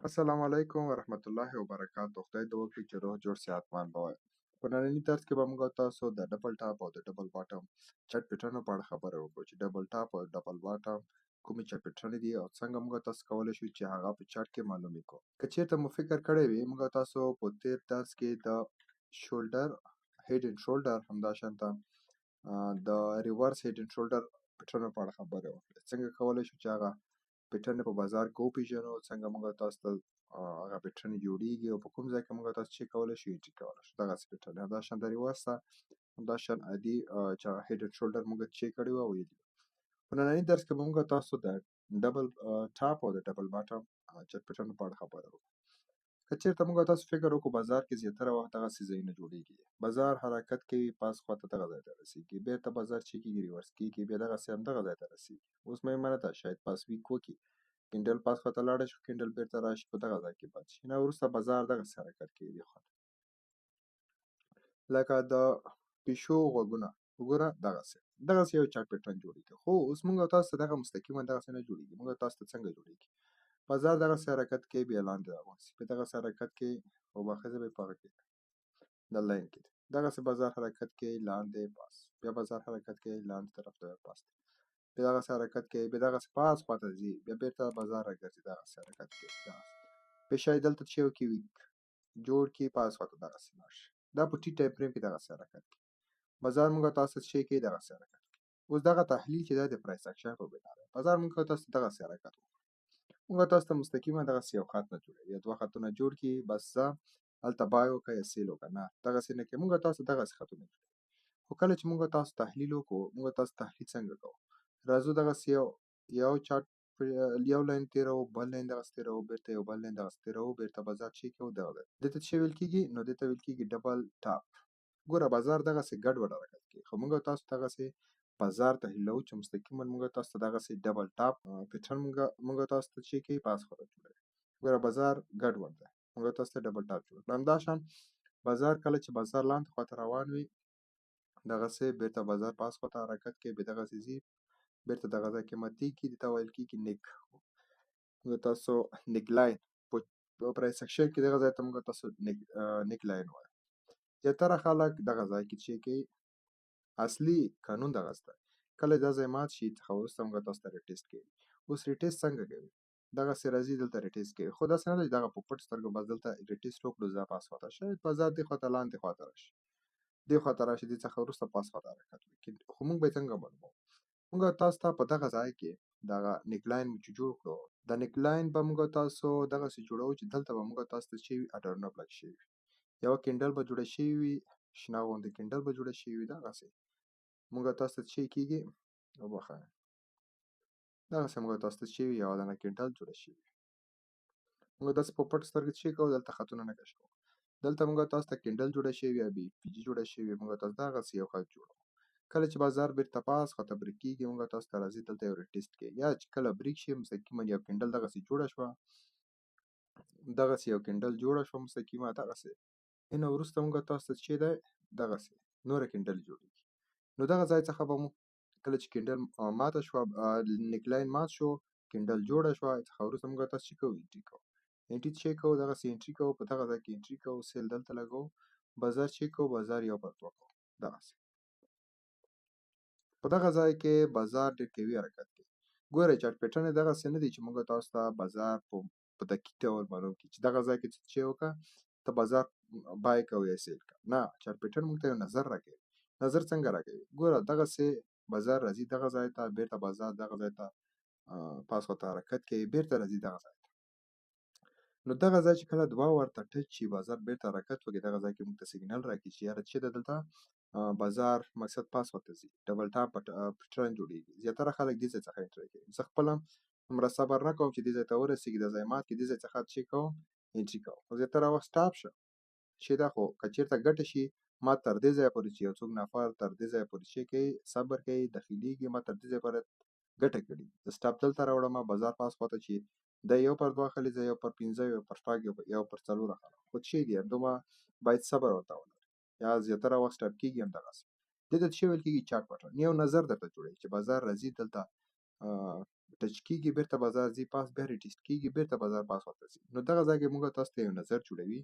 السلام علیکم ورحمت الله وبرکاتو. خدای دې وکړي چې روغ جوړ صحتمند به وای. په ننني درس کې به موږ او تاسو د ډبل ټاپ او د ډبل باټم چت پیټرنو په اړه خبره وکړو چې ډبل ټاپ او ډبل باټم کومې چت پیټرنې دي او څنګه موږ تاسو کولی شو چې هغه په چت کې معلومې کړو. که چېرته مو فکر کړی وي موږ تاسو په تیر درس کې د شولډر هیډ اینډ شولډر همداشانته د ریورس هیډ اینډ شولډر پیټرنو په اړه خبره وکړه. څنګه کولی شو چې هغه پیټرن په بازار کې وپېژنو، څنګه موږ تاسو ته هغه پیټرن جوړیږي او په کوم ځای کې موږ تاسو چې کولی شو انټري کولی شو دغسې پیټرن. همداشان د ریورس ته همداشان عادي چې هیډ اینډ شولډر موږ چیک کړی وو او ویلي. په ننني درس کې به موږ تاسو د ډبل ټاپ او د ډبل باټم چت پیټرن په اړه خبره وکړو. که چېرته موږ تاسو فکر وکړو بازار کې زیاتره وخت دغسې ځایونه جوړیږي. بازار حرکت کوي پاس خواته دغه ځای ته رسیږي، بیرته بازار چې کېږي ریورس کېږي بیا دغسې همدغه ځای ته رسیږي. اوس مهمه ده شاید پاس ویک وکړي، کینډل پاس خواته لاړه شي، کینډل بیرته راشي په دغه ځای کې پاتې شي. نه وروسته بازار دغسې حرکت کوي دې خواته. لکه د پیشو غوږونه وګوره دغسې یو چت پیټرن جوړیږي. خو اوس موږ تاسو ته دغه مستقیما دغسې نه جوړیږي. موږ تاسو ته څنګه جوړیږي؟ بازار دغسې حرکت کوي بیا لاندې راغورځي، بیا دغسې حرکت کوي او باخذه به یې په هغه کې د لاین کې دغسې بازار حرکت کوي لاندې پاس، بیا بازار حرکت کوي لاندې طرف ته پاس، بیا دغسې حرکت کوي بیا دغسې پاس خواته ځي بیا بیرته بازار راګرځي دغسې حرکت کوي. بیا شاید دلته څه وکړي ویک جوړ کړي پاس خواته دغسې لاړ شي. دا په ټي ټایم فریم کې دغسې حرکت کوي. بازار موږ تاسو څه شی کوي دغسې حرکت کوي. اوس دغه تحلیل چې دی د پرایس اکشن په بنا دی. بازار موږ تاسو ته دغسې حرکت وکړو، موږ تاسو ته مستقیما دغسې یو خط نه جوړوي یا دوه خطونه جوړ کړي بس ځه هلته بای وکړه یا سیل وکړه، نه دغسې نه کوي. موږ تاسو ته دغسې خطونه جوړوي. خو کله چې موږ تاسو تحلیل وکړو موږ تاسو تحلیل څنګه کوو؟ راځو دغسې یو چارت یو لاین تېروو، بل لاین دغسې تېروو، بیرته یو بل لاین دغسې تېروو، بیرته بازار چې کوو دغه دی. دې ته څه ویل کېږي؟ نو دې ته ویل کېږي ډبل ټاپ. ګوره بازار دغسې ګډوډ حرکت کوي، خو موږ تاسو دغسې بازار تحلیلوو چې مستقیما موږ تاسو ته دغسې ډبل ټاپ پیټرن موږ تاسو ته چې کوي پاس خواته جوړوي. ګوره بازار ګډوډ دی، موږ تاسو ته ډبل ټاپ جوړ کړو. همداشان بازار کله چې بازار لاندې خواته روان وي دغسې بیرته بازار پاس خواته حرکت کوي بیا دغسې ځي بیرته دغه ځای کې ماتېږي. دې ته ویل کېږي نیک. موږ تاسو نیک لاین په پرایس اکشن کې دغه ځای ته موږ تاسو نیک لاین وایو. زیاتره خلک دغه ځای کې چې کوي اصلي قانون دغسې دی، کله دا ځای مات شي څخه وروسته موږ تاسو ته ریټیسټ کوي. اوس ریټیسټ څنګه کوي؟ دغسې راځي دلته ریټیسټ کوي، خو داسې نه ده چې دغه په پټ سترګو بس دلته ریټیسټ وکړو ځه پاس خواته. شاید بازار دې خواته لاندې خواته راشي، دې خواته راشي، دې څخه وروسته پاس خواته حرکت وکړي. خو موږ به یې څنګه معلوموو؟ موږ تاسو ته په دغه ځای کې دغه نیک لاین چې جوړ کړو د نیک لاین به موږ تاسو دغسې جوړوو چې دلته به موږ تاسو ته چې وي اډرنب لګ شوي وي، یوه کینډل به جوړه شوې وي، شنه غوندې کینډل به جوړه شوې وي. دغسې موږ تاسو ته چې کېږي وبخښئ دغسې موږ تاسو ته چې وي یوه دانه کینډل جوړه شوې وي. موږ داسې په پټ سترګه چې کوو دلته خطونه نه کشوو. دلته موږ تاسو ته کینډل جوړه شوې وي یا بي پي جي جوړه شوې وي، موږ تاسو دغسې یو خط جوړوو. کله چې بازار بیرته پاس خواته بریک کېږي موږ تاسو ته راځي دلته یو ریټیسټ کوي، یا چې کله بریک شي مستقیما یو کینډل دغسې جوړه شوه، دغسې یو کینډل جوړه شوه مستقیما دغسې اینه وروسته موږ تاسو ته چې دی دغسې نوره کینډل جوړېږي. نو دغه ځای څخه به مو کله چې کینډل ماته شوه نیک لاین مات شو کینډل جوړه شوه څخه وروسته موږ تاسو چې کوو انټري کوو. انټري چې کوو دغسې انټري کوو، په دغه ځای کې انټري کوو، سیل دلته لګوو، بازار چې کوو بازار یو پر دوه کوو. دغسې په دغه ځای کې بازار ډېر قوي حرکت کوي. ګورئ چارت پیټرن یې دغسې نه دی چې موږ تاسو ته بازار په دقیق ډول معلوم کړي چې دغه ځای کې چې وکړه ته بازار بای کوه یا سیل کوه. نه، چارت پیټرن موږ ته یو نظر راکوي. نظر څنګه راکوي؟ ګوره دغسې بازار راځي دغه ځای ته، بیرته بازار دغه ځای ته پاس خواته حرکت کوي، بیرته راځي دغه ځای ته. نو دغه ځای چې کله دوه ورته ټچ شي بازار بیرته حرکت وکړي دغه ځای کې موږ ته سیګنل راکړي چې یاره چې ده دلته بازار مقصد پاس خواته ځي، ډبل ټاپ پیټرن جوړېږي. زیاتره خلک دې ځای څخه انټري کوي. زه خپله دومره صبر نه کوم چې دې ځای ته ورسېږي دا ځای مات کړي، دې ځای څخه چې کوم انټري کوم. خو زیاتره وخت سټاپ شه چې ده، خو که چېرته ګټه شي ما تر دې ځایه پورې چې یو څوک نفر تر دې ځایه پورې چې کوي صبر کوي داخلېږي، ما تر دې ځایه پورې ګټه کړې، زه سټاپ دلته راوړم بازار پاس خواته چې دی یو پر دوه اخلي، زه یو پر پنځه، یو پر شپږ، یو پر څلور اخلم. خو څه دی همدومره باید صبر ورته ولري، یا زیاتره وخت سټاپ کېږي هم دغسې. دې ته څه ویل کېږي؟ چارت پیټرن. یو نظر درته جوړوي چې بازار راځي دلته ټچ کېږي بیرته بازار ځي پاس بیا ریټیسټ کېږي بیرته بازار پاس ورته ځي. نو دغه ځای کې موږ تاسو ته یو نظر جوړوي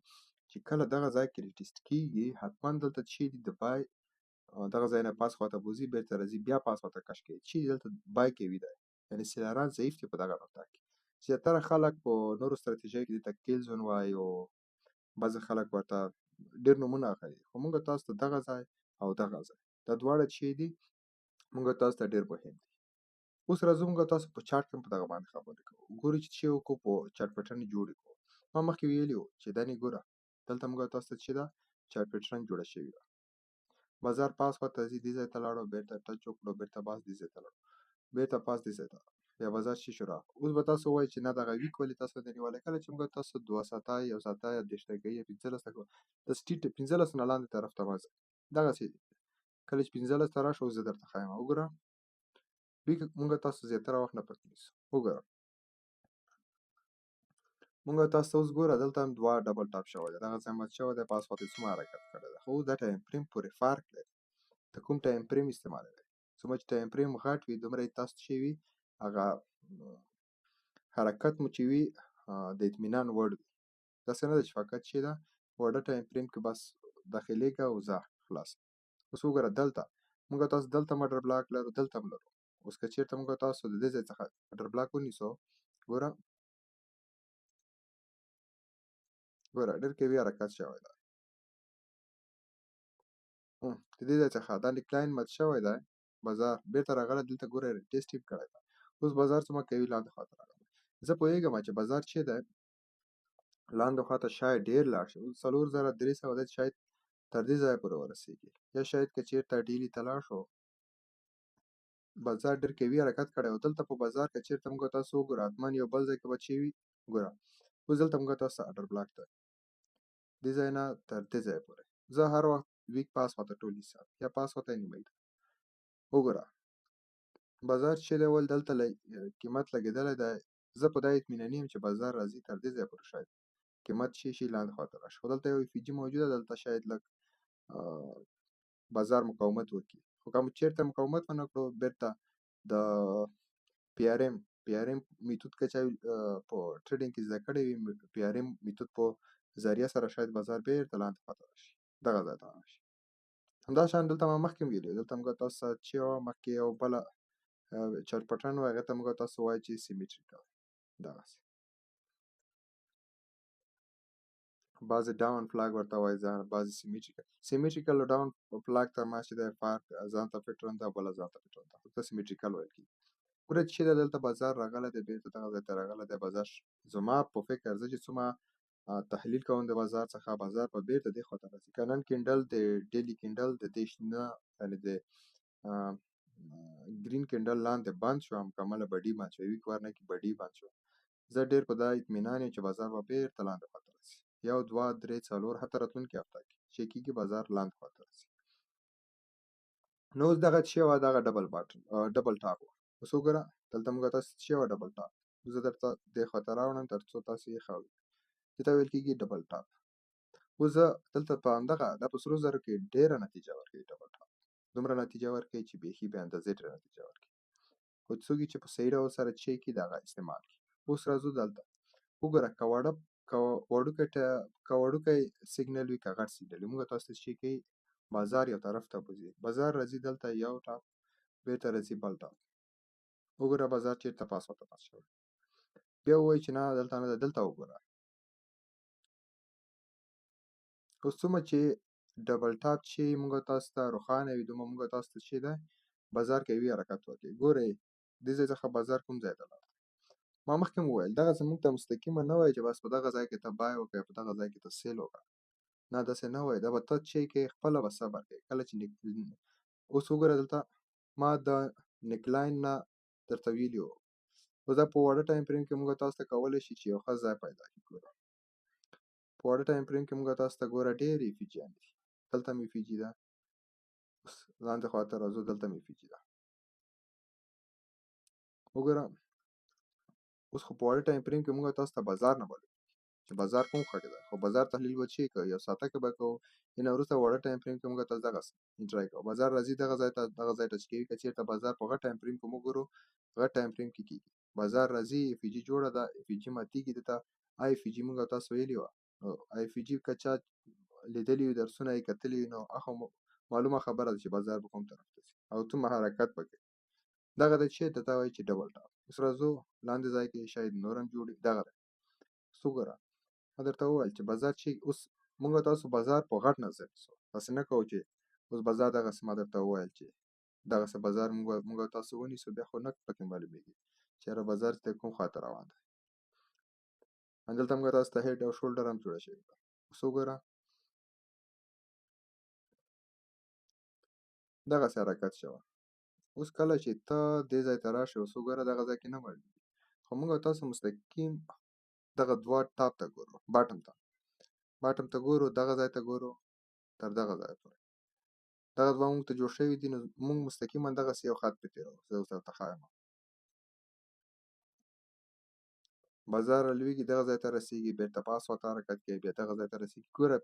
چې کله دغه ځای کې ریټیسټ کېږي حتما دلته چې د بای دغه ځای نه پاس خواته بوځي بیرته راځي بیا پاس خواته کش کوي چې دلته بای کوي دی یعنې سیلران ضعیف دي په دغه نقطه کې. زیاتره خلک په نورو ستراتیژیو کې دته کیل زون وایي او بعضې خلک ورته ډېر نومونه اخلي خو موږ تاسو ته دغه ځای او دغه ځای دا دواړه چې دي موږ تاسو ته ډېر مهم دي. اوس راځو موږ تاسو په چارټ کې په دغه باندې خبرې کوو. ګورو چې څه وکړو په چارټ پیټرن جوړې کړو. ما مخکې ویلي وو چې دا نه ګوره دلته موږ تاسو ته چې ده چارټ پیټرن جوړه شوې ده. بازار پاس خواته ځي دې ځای ته لاړو بیرته ټچ وکړو بیرته پاس دې ځای ته لاړو بیرته پاس دې ځای ته بیا بازار شي شو راغلو. اوس به تاسو وایئ چې نه دغه ویک ولې تاسو نه نیولی. کله چې موږ تاسو 2 ساعته یو ساعته یا 30 دقیقې یا 15 دقیقې د سټیټ 15 نه لاندې طرف ته مه ځئ. دغسې دي کله چې 15 ته راشو زه درته ښایم. وګوره ویک موږ تاسو زیاتره وخت نه پکې نیسو. وګوره موږ تاسو ته اوس ګوره دلته هم 2 ډبل ټاپ شوی دی دغه ځای مات شوی دی پاس خواته څومره حرکت کړی دی. خو اوس دا ټایم فریم پورې فرق لري ته کوم ټایم فریم استعمالوئ. څومره چې ټایم فریم غټ وي دومره یې تاسو چې وي هغه حرکت مو چې وي د اطمینان وړ وي. داسې نه ده چې فقط چې ده وړه ټایم فریم کې بس داخلېږه او ځه خلاص. اوس وګوره دلته موږ تاسو دلته مډر بلاک لرو دلته هم لرو. اوس که چېرته موږ تاسو د دې ځای څخه مډر بلاک ونیسو ګوره ډېر قوي حرکت شوی دی. د دې ځای څخه دا ډیکلاین مات شوی دی بازار بیرته راغلی دلته ګوره ریټیسټ هم کړی دی. اوس بازار څومره قوي لاندې خواته راغلی. زه پوهېږم چې بازار چې دی لاندې خواته شاید ډېر لاړ شي 4000 دی شاید تر دې ځایه پورې ورسېږي یا شاید که چېرته ډیلي ته لاړ شو بازار ډېر قوي حرکت کړی و. دلته په بازار که چېرته موږ تاسو وګورو حتما یو بل ځای کې به چې وي ګوره اوس دلته موږ تاسو ته اډر بلاک دی دې ځای نه تر دې ځایه پورې زه هر وخت ویک پاس خواته ټول حساب یا پاس خواته نیمه ده. وګوره بازار چې دی ول دلته قیمت لګېدلی دی. زه په دا اطمیناني یم چې بازار راځي تر دې ځایه پورې شاید قیمت شي لاندې خواته راشي. خو دلته یو اف جي موجوده ده دلته شاید لږ بازار مقاومت وکړي. خو که چېرته مقاومت ونه کړو بیرته د پی آر ایم میتود که چا په ټریډینګ کې زده کړی وي پی آر ایم میتود په ذریعه سره شاید بازار بیرته لاندې خواته راشي دغه ځای ته راشي. همدا شان دلته ما مخکې ویلي دلته موږ تاسو ته چې مخکې یو بله چارټ پیټرن وایي هغې ته موږ تاسو وایي چې سیمیټریکل دغسې بعضې ډاون فلاګ ورته وایي بعضې سیمیټریکل او ډاون فلاګ تر منځ چې دی فرق ځان ته پیټرن ده بله ځان ته پیټرن ده ورته سیمیټریکل ویل کېږي. ګوره چې ده دلته بازار راغلی دی بیرته دغه ځای ته راغلی دی بازار زما په فکر زه چې څومره تحلیل کوم د بازار څخه بازار په بیرته دې خواته راځي. که نن کینډل د ډیلي کینډل د دې شنه یعنې د ګرین کینډل لاندې بند شو مکمله بډي بند شو ویک ورنه کې بډي بند شو. زه ډېر په دا اطمینان یم چې بازار به بیرته لاندې خواته راځي 1 2 3 4 حتی راتلونکې هفته کې چې کېږي بازار لاندې خواته راځي. نو اوس دغه چې وه دغه ډبل ټاپ وه. اوس وګوره دلته موږ تاسو چې وه ډبل ټاپ زه درته دې خواته راوړم تر څو تاسو یې ښه ووینئ. دې ته ویل کېږي ډبل ټاپ. اوس زه دلته په همدغه دا په سرو زرو کې ډېره نتیجه ورکوي ډبل ټاپ دومره نتیجه ورکوي چې بیخي بې اندازې ډېره نتیجه ورکوي. خو څوک چې په صحیح ډول سره چې کړي د هغه استعمال کړي. اوس راځو دلته وګوره که وړوکی سیګنل وي که غټ سیګنل وي موږ تاسو ته چې کوي بازار یو طرف ته بوځي بازار راځي دلته یو ټاپ بیرته راځي بل ټاپ. وګوره بازار چېرته پاس خواته پاس شوی بیا ووایي چې نه دلته نه ده دلته وګوره. اوس څومره چې ډبل ټاپ چې موږ تاسو ته روښانه وي دومره موږ تاسو ته چې ده بازار قوي حرکت وکړي. ګورئ دې ځای څخه بازار کوم ځای ته لاړ. ما مخکې هم وویل دغسې موږ ته مستقیمه نه وایي چې بس په دغه ځای کې ته بای وکړې په دغه ځای کې ته سیل وکړه. نه داسې نه وایي دا به ته چې کوې خپله به صبر کوې کله چې اوس وګوره دلته ما د نیکلاین نه درته ویلي وو. اوس دا په وړه ټایم فریم کې موږ تاسو ته کولی شي چې یو ښه ځای پیدا کړي. ګوره په وړه ټایم فریم کې موږ تاسو ته ګوره ډېر ایفیجیانې دي. دلته هم ایفیجي ده اوس لاندې خواته راځو دلته هم ایفیجي ده. وګوره اوس خو په وړه ټایم فریم کې موږ تاسو ته بازار نه معلومېږي چې بازار کوم خوا کې دی. خو بازار تحلیل به چې کوو یو ساعته کې به کوو، اینه وروسته وړه ټایم فریم کې موږ تاسو دغسې انټرای کوو. بازار راځي دغه ځای ټچ کوي. که چېرته بازار په غټ ټایم فریم کې موږ ګورو، غټ ټایم فریم کې کېږي. بازار راځي اف جي جوړه ده، اف جي ماتېږي، دته اف جي موږ تاسو ویلي وه. نو اف جي که چا لیدلي وي، درسونه یې کتلي وي، نو هغه معلومه خبره ده چې بازار به کوم طرف ته ځي او څومره حرکت به کوي. دغه دی چې دته وایي چې ډبل ټاپ. اوس راځو لاندې ځای کې شاید نور هم جوړ دغه دی. اوس وګوره ما درته وویل چې بازار چې اوس موږ تاسو بازار په غټ نظر نیسو. داسې نه کوو چې اوس بازار دغسې ما درته وویل چې دغسې بازار موږ تاسو ونیسو، بیا خو نه پکې معلومېږي چې یاره بازار ته کوم خواته روان دی. همدلته موږ تاسو ته هیډ او شولډر هم جوړه شوې ده. اوس وګوره دغسې حرکت شوی. اوس کله چې ته دې ځای ته راشې، اوس وګوره دغه ځای کې نه معلومېږي، خو موږ تاسو مستقیم دغه دوه ټاپ ته ګورو، باټم ته ګورو، دغه ځای ته ګورو تر دغه ځایه پورې. دغه دوه موږ ته جوړ شوي دي، نو موږ مستقیما دغسې یو خط پرې تېروو. زه اوس درته ښایم. بازار رالوېږي، دغه ځای ته رسېږي، بېرته پاس خواته حرکت کوي، بیا دغه ځای ته رسېږي. ګوره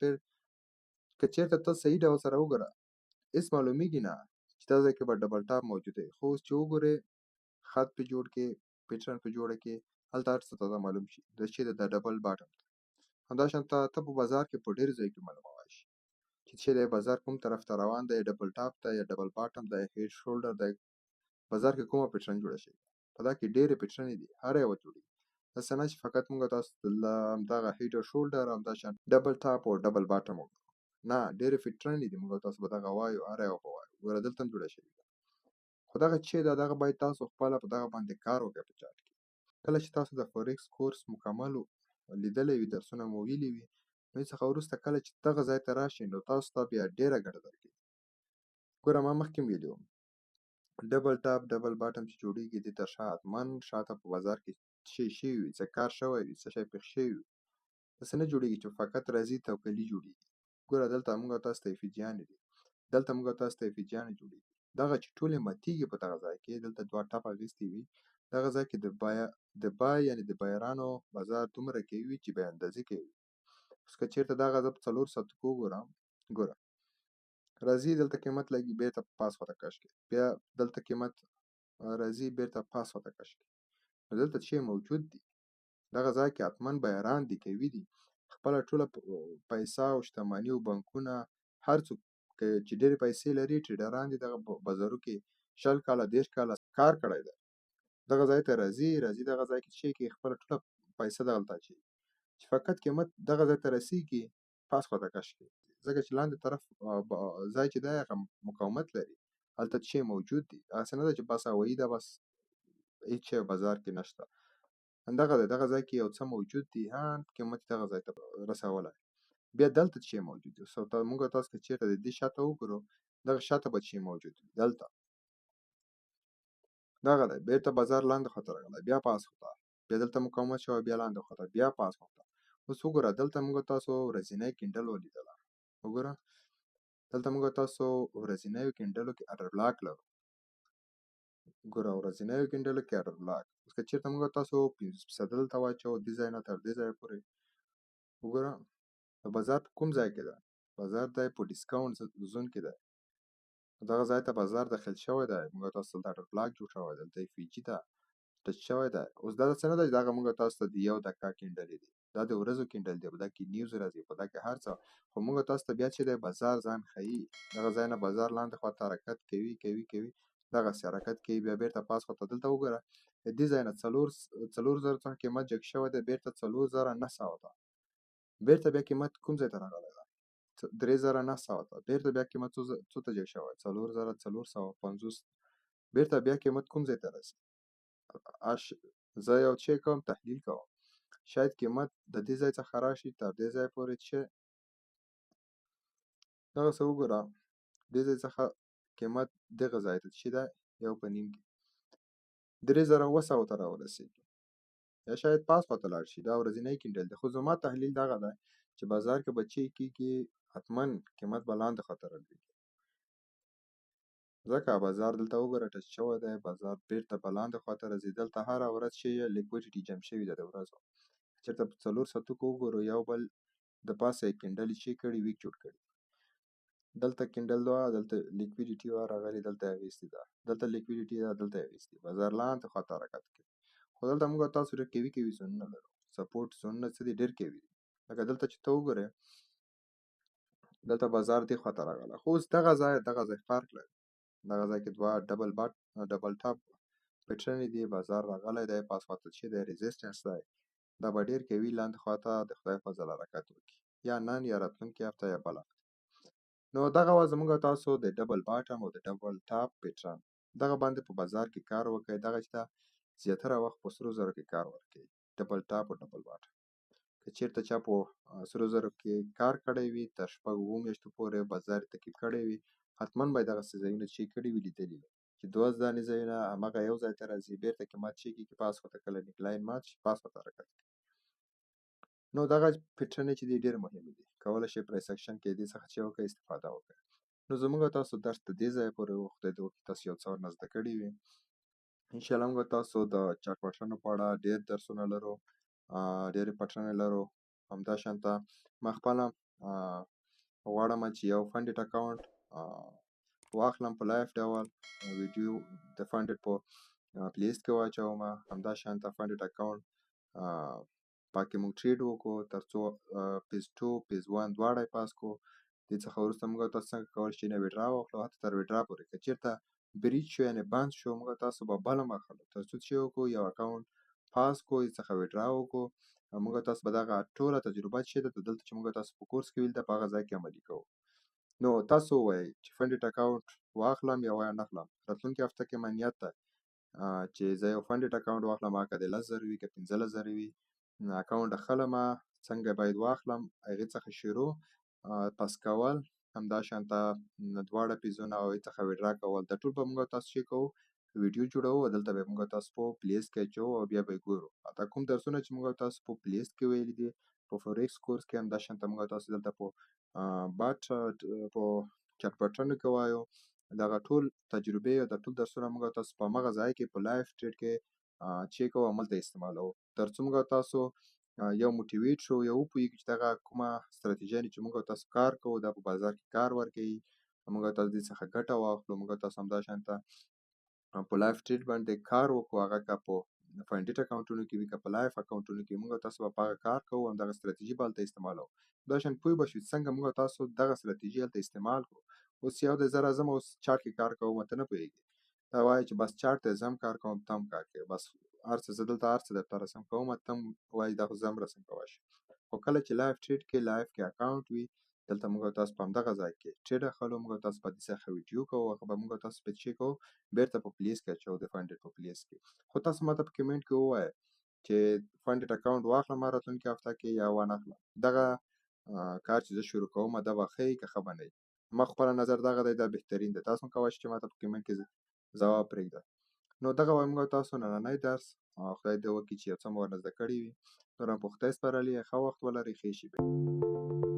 که چېرته ته صحیح ډول سره وګوره، هېڅ معلومېږي نه چې دا ځای کې به ډبل ټاپ موجود دی. خو اوس چې وګورې خط پې جوړ کړې، پیټرن پې جوړه کړې، هلته هر څه ته معلوم شي د چې د ډبل باټم دی. همداشانته ته په بازار کې په ډېر ځای کې معلومولی شي چې چیرې بازار کوم طرف ته روان دی، ډبل ټاپ دی یا ډبل باټم دی، هیډ شولډر دی، بازار کې کومه پیټرن جوړه شوې. په دا کې ډېرې پیټرنې دي، هر یوه جوړېږي. داسې نه چې فقط موږ تاسو ته همدغه هیډ او شولډر، همداشان ډبل ټاپ او ډبل باټم وګورو. نه، ډېرې پیټرنې دي، موږ تاسو به دغه وایو، هر یوه به وایو. ګوره دلته هم جوړه شوې ده. خو دغه چې ده دغه باید تاسو خپله په دغه باندې کار وکړئ په چارت کې. کله چې تاسو د فورکس کورس مکمل لیدلی وي، درسونه مو ویلي وي، نو هېڅ څخه وروسته کله چې دغه ځای ته راشئ، نو تاسو ته بیا ډېره ګټه درکوي. ګوره ما مخکې هم ویلي وم، ډبل ټاپ ډبل باټم چې جوړېږي، دې ته حتما شاته په بازار کې څه شی شوي وي، څه کار شوی وي، څه شی پېښ شوی وي. داسې نه جوړېږي چې فقط راځي توکلي جوړېږي. ګوره دلته موږ تاسو ته افجیانې دي، دلته موږ تاسو ته افجیانې جوړېږي. دغه چې ټولې ماتېږي په دغه ځای کې، دلته دوه ټپه اخیستې وي، دغه ځای کې د بای یعنې د بایرانو بازار دومره کوي وي چې بیا اندازې کوي. اوس که چېرته دغه زه په 4 ساعتو کې وګورم، ګوره راځي دلته قیمت لګي، بېرته پاس خواته کش کوي، بیا دلته قیمت راځي بېرته پاس خواته کش کوي. نو دلته څه موجود دي؟ دغه ځای کې حتما بایران دي، کوي دي. خپله ټوله پیسه او شتمني او بانکونه هر څوک چې ډېرې پیسې لري، ټریډران دي، دغه بازارو کې 20 کاله 30 کاله کار کړی دی. دغه ځای ته راځي دغه ځای کې څه کوي، خپله ټوله پیسه دغلته اچوي چې فقط قیمت دغه ځای ته رسېږي، پاس خواته کش کوي. ځکه چې لاندې طرف ځای چې دی هغه مقاومت لري، هلته څه موجود دي. هسې نه ده چې بس هوایي ده، بس هېڅ شی بازار کې نشته. همدغه دی، دغه ځای کې یو څه موجود دي، قیمت دغه ځای ته رسولی. بیا دلته څه موجود دي. موږ تاسو که چېرته د دې شاته وګورو، دغه شاته به څه موجود وي. دلته دغه دی، بېرته بازار لاندې خواته راغلی، بیا پاس خواته، بیا دلته مقاومت شوی، بیا لاندې خواته، بیا پاس خواته. اوس وګوره دلته موږ تاسو ورځنی کینډل ولیدله. وګوره دلته موږ تاسو ورځنیو کینډلو کې اډر بلاک لرو. ګوره ورځنیو کینډلو کې اډر بلاک. اوس که چېرته موږ تاسو 50% دلته واچوو، دې ځای نه تر دې ځایه پورې، وګوره بازار په کوم ځای کې ده؟ بازار دی په ډسکاونټ زون کې دی. دغه ځای ته بازار داخل شوی دی، موږ تاسو ته اډر بلاک جوړ شوی دی، دلته اف جي ته ټچ شوی دی. اوس دا داسې نه ده چې دغه موږ تاسو ته د 1 دقیقه کینډلې دي، دا د ورځو کینډل دی، په دا کې نیوز راځي، په دا کې هر څه. خو موږ تاسو ته بیا چې دی بازار ځان ښیي، دغه ځای نه بازار لاندې خواته حرکت کوي، دغسې حرکت کوي، بیا بېرته پاس خواته. دلته وګوره د دې ځای نه 4,000 څخه قیمت جګ شوی دی، بېرته 4,900 ته، بېرته بیا قیمت کوم ځای ته راغلی دی؟ 3,900 ته، بېرته بیا قیمت څو ته جګ شوی؟ 4,450. بېرته بیا قیمت کوم ځای ته راځي؟ زه یو څه کوم، تحلیل کوم، شاید قیمت د دې ځای څخه راشي تر دې ځای پورې چې دغسې وګوره دې ځای څخه قیمت دغه ځای ته چې دی 1.5 کې 3,700 ته راورسېږي، یا شاید پاس خواته لاړ شي. دا ورځنی کینډل دی. خو زما تحلیل دغه دی چې بازار کې به څه کېږي، حتما قیمت به لاندې خواته رالوېږي. ځکه بازار دلته وګوره ټچ شوی دی، بازار بېرته به لاندې خواته راځي. دلته هره ورځ چې لیکوډیټي جمع شوې ده د ورځو، چېرته په 4 سطحو کې وګورو یو بل د پاسه یې کینډل چې کړي ویک جوړ کړي دلته کینډل وه دلته لیکویډیټي وه راغلې دلته اغېستې ده دلته لیکویډیټي ده دلته اغېستې بازار لاندې خواته حرکت کوي خو دلته موږ تاسو ډېر قوي زونونه لرو سپورټ زونونه څه دي ډېر قوي دي لکه دلته چې ته وګورې دلته بازار دې خواته راغله خو اوس دغه ځای فرق لري دغه ځای کې دوه ډبل ټاپ پیټرن دي بازار راغلی دی پاس خواته چې دی ریزسټنس دی دا به ډېر قوي لاندې خواته د خدای فضل حرکت وکړي یا نن یا راتلونکې هفته یا بله نو دغه وه زموږ تاسو د ډبل باټم او د ډبل ټاپ پیټرن دغه باندې په بازار کې کار وکړئ دغه چې زیاتره وخت په سرو زرو کې کار ورکوي ډبل ټاپ او ډبل باټم که چېرته چا په سرو زرو کې کار کړی وي تر 6 میاشتو پورې بازار یې تعقیب کړی وي حتما به یې دغسې ځایونه چې کړي وي لیدلي وي چې 2 دانې ځایونه هماغه یو ځای ته راځي بیرته کې مات شي کې پاس خواته کله نیکلاین مات شي پاس خواته حرکت کوي نو دغه پیټرنې چې دي ډېر مهمې دي کولی شئ پرایس اکشن کې دې څخه چې وکړئ استفاده وکړئ نو زموږ تاسو درس تر دې ځایه پورې و خدای دې وکړي تاسو یو څه ورنه زده کړي وي انشاءالله موږ تاسو د چارټ پټرنو په اړه ډېر درسونه لرو ډېرې پټرنې لرو همداشانته ما خپله غواړم چې یو فنډډ اکاونټ واخلم په لایف ډول ویډیو د فنډډ په پلیلیست کې واچوم همداشانته فنډډ اکاونټ پاکې موږ ټریډ وکړو تر څو پیز 2 پیز 1 دواړه یې پاس کړو دې څخه وروسته موږ تاسو څنګه کولی شئ نه ویډرا واخلو حتی تر ویډرا پورې که چېرته بریج شو یعنې بند شو موږ تاسو به بله هم اخلو تر څو چې وکړو یو اکاونټ پاس کړو یې څخه ویډرا وکړو موږ تاسو به دغه ټوله تجربه چې ده دلته چې موږ تاسو په کورس کې ویل ده په هغه ځای کې عملي کوو نو تاسو ووایئ چې فنډډ اکاونټ واخلم یا نه اخلم راتلونکې هفته کې ما نیت ده چې زه یو فنډډ اکاونټ واخلم هغه که د 10,000 وي که 15,000 وي اکاونټ اخلمه څنګه باید واخلم هغې څخه شروع پس کول همداشانته دواړه پیزونه او هغې څخه ویډرا کول دا ټول به موږ تاسو چې کوو ویډیو جوړوو او دلته به موږ تاسو په پلیلیست کې اچوو او بیا به یې ګورو دا کوم درسونه چې موږ تاسو په پلیلیست کې ویلي دي په فورکس کورس کې همداشانته موږ تاسو دلته په په چټ پټرنو کې وایو دغه ټول تجربې او د ټول درسونه موږ تاسو په همغه ځای کې په لایف ټریډ کې چې کوو هملته استعمالوو تر څو موږ تاسو یو موټیویټ شو یو وپوهېږو چې دغه کومه ستراتیژیانې چې موږ تاسو کار کوو دا په بازار کې کار ورکوي موږ تاسو دې څخه ګټه واخلو موږ تاسو همداشانته په لایف ټریډ باندې کار وکړو هغه که په فنډډ اکاونټونو کې وي که په لایف اکاونټونو کې موږ تاسو به په هغه کار کوو همدغه ستراتیژي به هلته استعمالوو همداشان پوه به شو چې څنګه موږ تاسو دغه ستراتیژي هلته استعمال کړو اوس یو دی زه راځم اوس چارټ کې کار کوم ته نه پوهېږې دا وایي چې بس چارټ ته زه هم کار کوم ته هم کار کوې بس هر څه زه دلته هر څه درته رسم کوم ته هم وایي دا خو زه هم رسم کولی شم خو کله چې لایف ټریډ کې لایف کې اکاونټ وي دلته موږ تاسو په همدغه ځای کې ټریډ اخلو موږ تاسو په دې څخه ویډیو کوو هغه به موږ تاسو په چې کوو بیرته په پلیلیست کې اچوو د فنډډ په پلیلیست کې خو تاسو ماته په کمنټ کې ووایئ چې فنډډ اکاونټ واخلم راتلونکې هفته کې یا وانه اخلم دغه کار چې زه شروع کوم دا به ښه وي که ښه به نه وي ما خپله نظر دغه دی دا بهترین دی تاسو هم کولی شئ چې ماته په کمنټ کې ځواب پرېږده نو دغه وایي موږ تاسو نننی درس خدای دې وکړي چې یو څه مو ورنه زده کړي وي نور هم په خدای سپارلي ښه وخت ولرئ ښې شېبې